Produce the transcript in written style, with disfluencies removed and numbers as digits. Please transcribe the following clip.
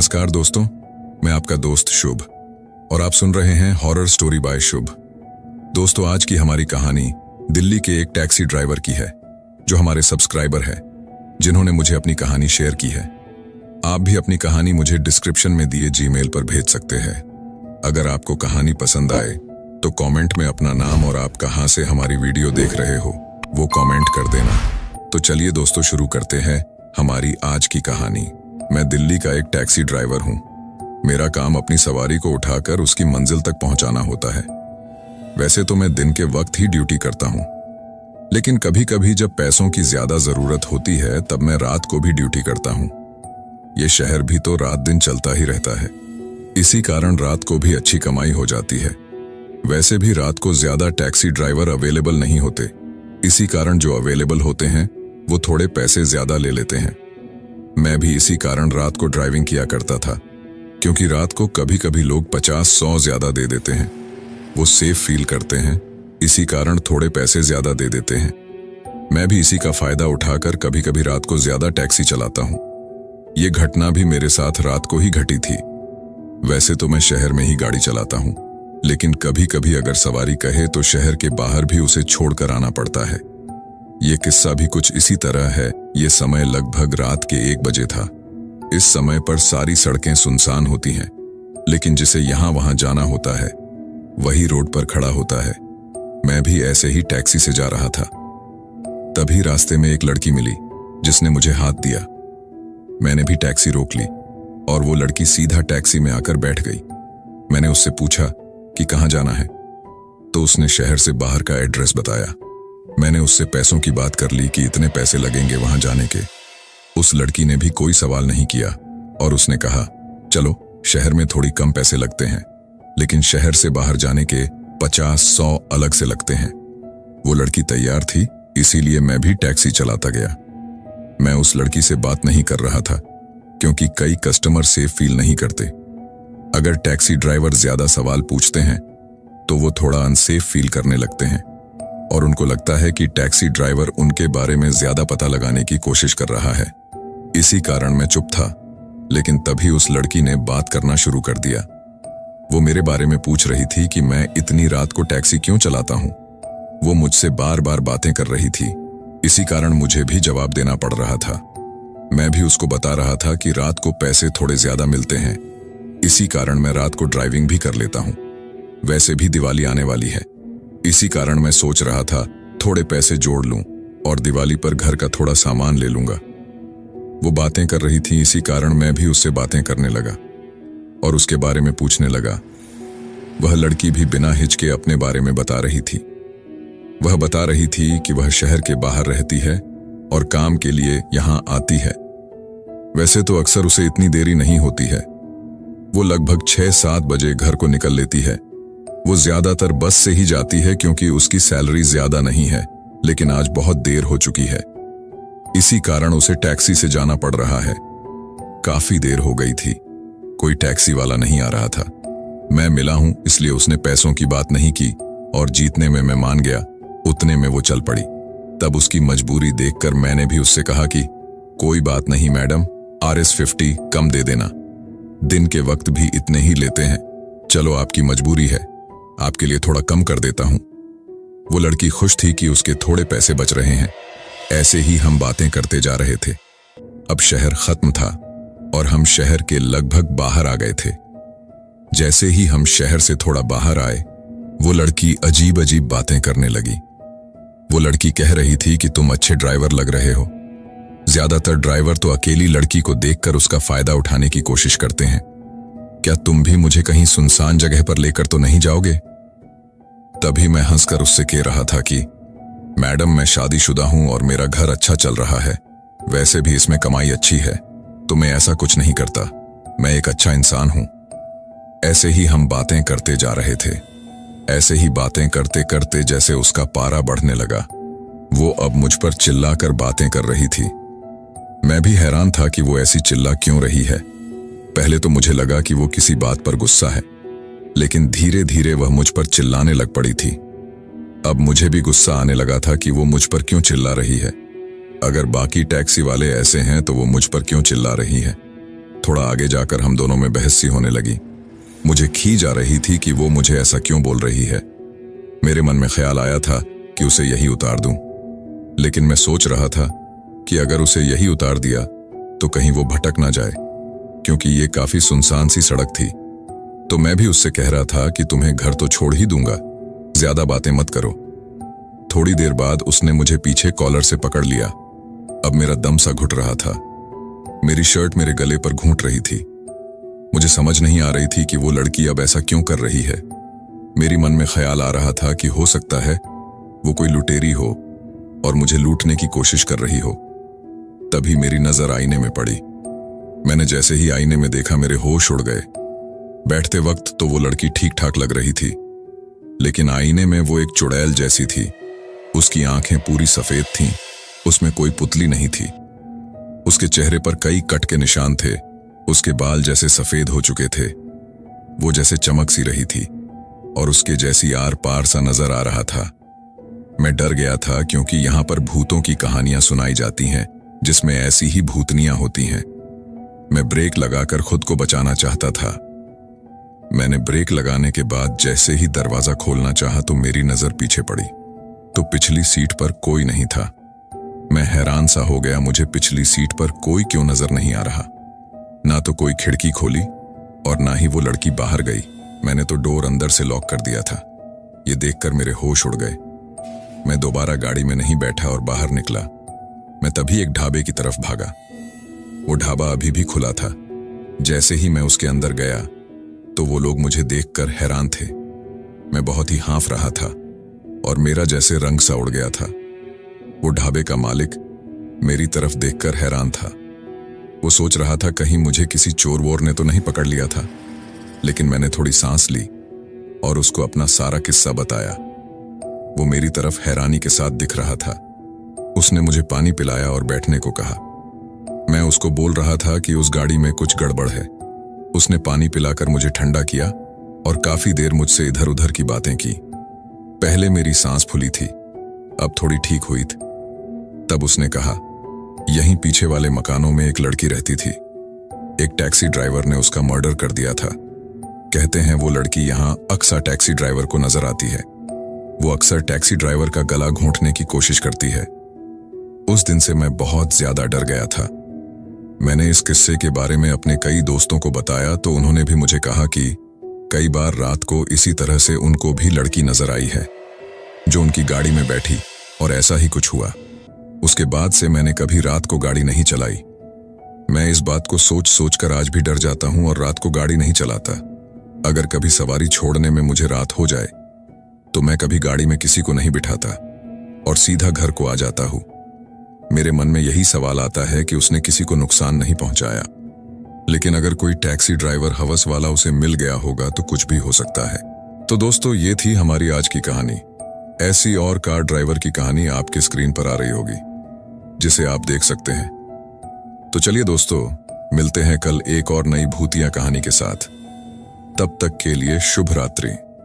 नमस्कार दोस्तों, मैं आपका दोस्त शुभ और आप सुन रहे हैं हॉरर स्टोरी बाय शुभ। दोस्तों, आज की हमारी कहानी दिल्ली के एक टैक्सी ड्राइवर की है जो हमारे सब्सक्राइबर है, जिन्होंने मुझे अपनी कहानी शेयर की है। आप भी अपनी कहानी मुझे डिस्क्रिप्शन में दिए जीमेल पर भेज सकते हैं। अगर आपको कहानी पसंद आए तो कमेंट में अपना नाम और आप कहां से हमारी वीडियो देख रहे हो वो कमेंट कर देना। तो चलिए दोस्तों, शुरू करते हैं हमारी आज की कहानी। मैं दिल्ली का एक टैक्सी ड्राइवर हूं। मेरा काम अपनी सवारी को उठाकर उसकी मंजिल तक पहुंचाना होता है। वैसे तो मैं दिन के वक्त ही ड्यूटी करता हूं, लेकिन कभी कभी जब पैसों की ज्यादा जरूरत होती है तब मैं रात को भी ड्यूटी करता हूं। ये शहर भी तो रात दिन चलता ही रहता है, इसी कारण रात को भी अच्छी कमाई हो जाती है। वैसे भी रात को ज्यादा टैक्सी ड्राइवर अवेलेबल नहीं होते, इसी कारण जो अवेलेबल होते हैं वो थोड़े पैसे ज्यादा ले लेते हैं। मैं भी इसी कारण रात को ड्राइविंग किया करता था, क्योंकि रात को कभी कभी लोग 50-100 ज्यादा दे देते हैं। वो सेफ फील करते हैं, इसी कारण थोड़े पैसे ज्यादा दे देते हैं। मैं भी इसी का फायदा उठाकर कभी कभी रात को ज्यादा टैक्सी चलाता हूँ। ये घटना भी मेरे साथ रात को ही घटी थी। वैसे तो मैं शहर में ही गाड़ी चलाता हूँ, लेकिन कभी कभी अगर सवारी कहे तो शहर के बाहर भी उसे छोड़कर आना पड़ता है। ये किस्सा भी कुछ इसी तरह है। ये समय लगभग रात के 1 बजे था। इस समय पर सारी सड़कें सुनसान होती हैं, लेकिन जिसे यहां वहां जाना होता है वही रोड पर खड़ा होता है। मैं भी ऐसे ही टैक्सी से जा रहा था। तभी रास्ते में एक लड़की मिली जिसने मुझे हाथ दिया। मैंने भी टैक्सी रोक ली और वो लड़की सीधा टैक्सी में आकर बैठ गई। मैंने उससे पूछा कि कहां जाना है, तो उसने शहर से बाहर का एड्रेस बताया। मैंने उससे पैसों की बात कर ली कि इतने पैसे लगेंगे वहां जाने के। उस लड़की ने भी कोई सवाल नहीं किया और उसने कहा, चलो शहर में थोड़ी कम पैसे लगते हैं, लेकिन शहर से बाहर जाने के 50-100 अलग से लगते हैं। वो लड़की तैयार थी, इसीलिए मैं भी टैक्सी चलाता गया। मैं उस लड़की से बात नहीं कर रहा था, क्योंकि कई कस्टमर सेफ फील नहीं करते। अगर टैक्सी ड्राइवर ज्यादा सवाल पूछते हैं तो वो थोड़ा अनसेफ फील करने लगते हैं और उनको लगता है कि टैक्सी ड्राइवर उनके बारे में ज्यादा पता लगाने की कोशिश कर रहा है। इसी कारण मैं चुप था, लेकिन तभी उस लड़की ने बात करना शुरू कर दिया। वो मेरे बारे में पूछ रही थी कि मैं इतनी रात को टैक्सी क्यों चलाता हूं। वो मुझसे बार बार बातें कर रही थी, इसी कारण मुझे भी जवाब देना पड़ रहा था। मैं भी उसको बता रहा था कि रात को पैसे थोड़े ज्यादा मिलते हैं, इसी कारण मैं रात को ड्राइविंग भी कर लेता हूं। वैसे भी दिवाली आने वाली है, इसी कारण मैं सोच रहा था थोड़े पैसे जोड़ लूं और दिवाली पर घर का थोड़ा सामान ले लूंगा। वो बातें कर रही थी, इसी कारण मैं भी उससे बातें करने लगा और उसके बारे में पूछने लगा। वह लड़की भी बिना हिचके अपने बारे में बता रही थी। वह बता रही थी कि वह शहर के बाहर रहती है और काम के लिए यहां आती है। वैसे तो अक्सर उसे इतनी देरी नहीं होती है। वो लगभग 6-7 बजे घर को निकल लेती है। वो ज्यादातर बस से ही जाती है, क्योंकि उसकी सैलरी ज्यादा नहीं है, लेकिन आज बहुत देर हो चुकी है, इसी कारण उसे टैक्सी से जाना पड़ रहा है। काफी देर हो गई थी, कोई टैक्सी वाला नहीं आ रहा था। मैं मिला हूं इसलिए उसने पैसों की बात नहीं की और जीतने में मैं मान गया, उतने में वो चल पड़ी। तब उसकी मजबूरी देखकर मैंने भी उससे कहा कि कोई बात नहीं मैडम, RS50 कम दे देना, दिन के वक्त भी इतने ही लेते हैं। चलो आपकी मजबूरी है, आपके लिए थोड़ा कम कर देता हूं। वो लड़की खुश थी कि उसके थोड़े पैसे बच रहे हैं। ऐसे ही हम बातें करते जा रहे थे। अब शहर खत्म था और हम शहर के लगभग बाहर आ गए थे। जैसे ही हम शहर से थोड़ा बाहर आए, वो लड़की अजीब अजीब बातें करने लगी। वो लड़की कह रही थी कि तुम अच्छे ड्राइवर लग रहे हो। ज्यादातर ड्राइवर तो अकेली लड़की को देखकर उसका फायदा उठाने की कोशिश करते हैं। क्या तुम भी मुझे कहीं सुनसान जगह पर लेकर तो नहीं जाओगे? तभी मैं हंसकर उससे कह रहा था कि मैडम, मैं शादीशुदा हूं और मेरा घर अच्छा चल रहा है। वैसे भी इसमें कमाई अच्छी है, तो मैं ऐसा कुछ नहीं करता। मैं एक अच्छा इंसान हूं। ऐसे ही हम बातें करते जा रहे थे। ऐसे ही बातें करते करते जैसे उसका पारा बढ़ने लगा। वो अब मुझ पर चिल्लाकर बातें कर रही थी। मैं भी हैरान था कि वो ऐसी चिल्ला क्यों रही है। पहले तो मुझे लगा कि वो किसी बात पर गुस्सा है, लेकिन धीरे धीरे वह मुझ पर चिल्लाने लग पड़ी थी। अब मुझे भी गुस्सा आने लगा था कि वो मुझ पर क्यों चिल्ला रही है। अगर बाकी टैक्सी वाले ऐसे हैं तो वो मुझ पर क्यों चिल्ला रही है। थोड़ा आगे जाकर हम दोनों में बहस सी होने लगी। मुझे खीज आ रही थी कि वो मुझे ऐसा क्यों बोल रही है। मेरे मन में ख्याल आया था कि उसे यही उतार दूं, लेकिन मैं सोच रहा था कि अगर उसे यही उतार दिया तो कहीं वो भटक ना जाए, क्योंकि ये काफी सुनसान सी सड़क थी। तो मैं भी उससे कह रहा था कि तुम्हें घर तो छोड़ ही दूंगा, ज्यादा बातें मत करो। थोड़ी देर बाद उसने मुझे पीछे कॉलर से पकड़ लिया। अब मेरा दम सा घुट रहा था। मेरी शर्ट मेरे गले पर घूंट रही थी। मुझे समझ नहीं आ रही थी कि वो लड़की अब ऐसा क्यों कर रही है। मेरी मन में ख्याल आ रहा था कि हो सकता है वो कोई लुटेरी हो और मुझे लूटने की कोशिश कर रही हो। तभी मेरी नजर आईने में पड़ी। मैंने जैसे ही आईने में देखा मेरे होश उड़ गए। बैठते वक्त तो वो लड़की ठीक ठाक लग रही थी, लेकिन आईने में वो एक चुड़ैल जैसी थी। उसकी आंखें पूरी सफेद थीं, उसमें कोई पुतली नहीं थी। उसके चेहरे पर कई कट के निशान थे। उसके बाल जैसे सफेद हो चुके थे। वो जैसे चमक सी रही थी और उसके जैसी आर पार सा नजर आ रहा था। मैं डर गया था, क्योंकि यहां पर भूतों की कहानियां सुनाई जाती हैं जिसमें ऐसी ही भूतनियां होती हैं। मैं ब्रेक लगाकर खुद को बचाना चाहता था। मैंने ब्रेक लगाने के बाद जैसे ही दरवाजा खोलना चाहा तो मेरी नजर पीछे पड़ी, तो पिछली सीट पर कोई नहीं था। मैं हैरान सा हो गया, मुझे पिछली सीट पर कोई क्यों नजर नहीं आ रहा। ना तो कोई खिड़की खोली और ना ही वो लड़की बाहर गई। मैंने तो डोर अंदर से लॉक कर दिया था। ये देखकर मेरे होश उड़ गए। मैं दोबारा गाड़ी में नहीं बैठा और बाहर निकला। मैं तभी एक ढाबे की तरफ भागा। वो ढाबा अभी भी खुला था। जैसे ही मैं उसके अंदर गया तो वो लोग मुझे देखकर हैरान थे। मैं बहुत ही हाँफ रहा था और मेरा जैसे रंग सा उड़ गया था। वो ढाबे का मालिक मेरी तरफ देखकर हैरान था। वो सोच रहा था कहीं मुझे किसी चोर वोर ने तो नहीं पकड़ लिया था। लेकिन मैंने थोड़ी सांस ली और उसको अपना सारा किस्सा बताया। वो मेरी तरफ हैरानी के साथ दिख रहा था। उसने मुझे पानी पिलाया और बैठने को कहा। मैं उसको बोल रहा था कि उस गाड़ी में कुछ गड़बड़ है। उसने पानी पिलाकर मुझे ठंडा किया और काफी देर मुझसे इधर उधर की बातें की। पहले मेरी सांस फूली थी, अब थोड़ी ठीक हुई थी। तब उसने कहा, यहीं पीछे वाले मकानों में एक लड़की रहती थी। एक टैक्सी ड्राइवर ने उसका मर्डर कर दिया था। कहते हैं वो लड़की यहां अक्सर टैक्सी ड्राइवर को नजर आती है। वो अक्सर टैक्सी ड्राइवर का गला घोंटने की कोशिश करती है। उस दिन से मैं बहुत ज्यादा डर गया था। मैंने इस किस्से के बारे में अपने कई दोस्तों को बताया तो उन्होंने भी मुझे कहा कि कई बार रात को इसी तरह से उनको भी लड़की नजर आई है जो उनकी गाड़ी में बैठी, और ऐसा ही कुछ हुआ। उसके बाद से मैंने कभी रात को गाड़ी नहीं चलाई। मैं इस बात को सोच सोच कर आज भी डर जाता हूं और रात को गाड़ी नहीं चलाता। अगर कभी सवारी छोड़ने में मुझे रात हो जाए तो मैं कभी गाड़ी में किसी को नहीं बिठाता और सीधा घर को आ जाता हूं। मेरे मन में यही सवाल आता है कि उसने किसी को नुकसान नहीं पहुंचाया। लेकिन अगर कोई टैक्सी ड्राइवर हवस वाला उसे मिल गया होगा तो कुछ भी हो सकता है। तो दोस्तों, ये थी हमारी आज की कहानी। ऐसी और कार ड्राइवर की कहानी आपकी स्क्रीन पर आ रही होगी जिसे आप देख सकते हैं। तो चलिए दोस्तों, मिलते हैं कल एक और नई भूतिया कहानी के साथ। तब तक के लिए शुभ रात्रि।